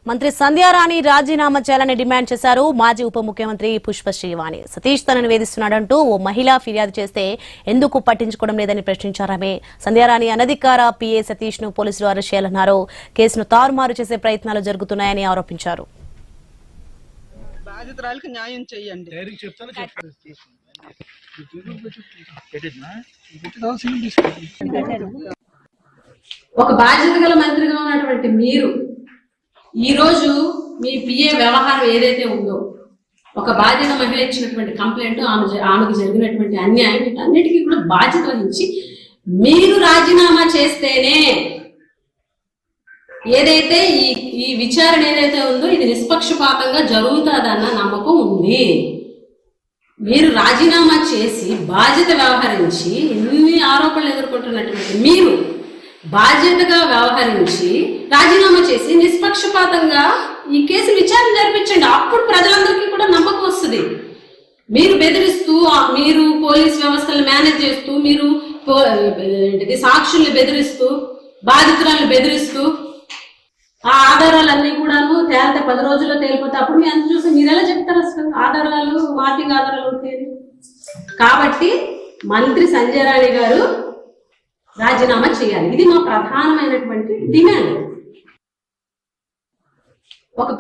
మంత్రి సంధ్యారాణి రాజీనామా చేయాలని డిమాండ్ చేశారు మాజీ ఉప ముఖ్యమంత్రి పుష్ప శ్రీవాణి. సతీష్ తనను వేధిస్తున్నాడంటూ ఓ మహిళ ఫిర్యాదు చేస్తే ఎందుకు పట్టించుకోవడం లేదని ప్రశ్నించారామె. సంధ్యారాణి అనధికార పిఏ సతీష్ ను పోలీసులు అరెస్ట్ చేయాలన్నారు. కేసును తారుమారు చేసే ప్రయత్నాలు జరుగుతున్నాయని ఆరోపించారు. బాధితురాలకు న్యాయం చేయండి. ఒక బాధ్యత గల మంత్రిగా ఉన్నటువంటి మీరు ఈ రోజు మీ పిఏ వ్యవహారం ఏదైతే ఉందో, ఒక బాధ్యత మహిళ ఇచ్చినటువంటి కంప్లైంట్, ఆమెకు జరిగినటువంటి అన్యాయం, వీటన్నిటికీ కూడా బాధ్యత వహించి మీరు రాజీనామా చేస్తేనే ఏదైతే ఈ విచారణ ఏదైతే ఉందో ఇది నిష్పక్షపాతంగా జరుగుతుందన్న నమ్మకం ఉంది. మీరు రాజీనామా చేసి బాధ్యత వ్యవహరించి ఎన్ని ఆరోపణలు ఎదుర్కొంటున్నటువంటి మీరు బాధ్యతగా వ్యవహరించి రాజీనామా చేసి నిష్పక్షపాతంగా ఈ కేసు విచారణ జరిపించండి. అప్పుడు ప్రజలందరికీ కూడా నమ్మకం వస్తుంది. మీరు బెదిరిస్తూ, మీరు పోలీస్ వ్యవస్థలు మేనేజ్ చేస్తూ, మీరు సాక్షుల్ని బెదిరిస్తూ, బాధితురాలను బెదిరిస్తూ, ఆ ఆధారాలన్నీ కూడాను తేలితే 10 రోజుల్లో తేలిపోతే అప్పుడు మీ అంత చూసి మీరు ఎలా చెప్తారు? అసలు ఆధారాలు మార్పింగ్ ఆధారాలు ఉంటాయి. కాబట్టి మంత్రి సంధ్యారాణి గారు రాజీనామా చేయాలి. ఇది మా ప్రధానమైనటువంటి డిమాండ్. ఒక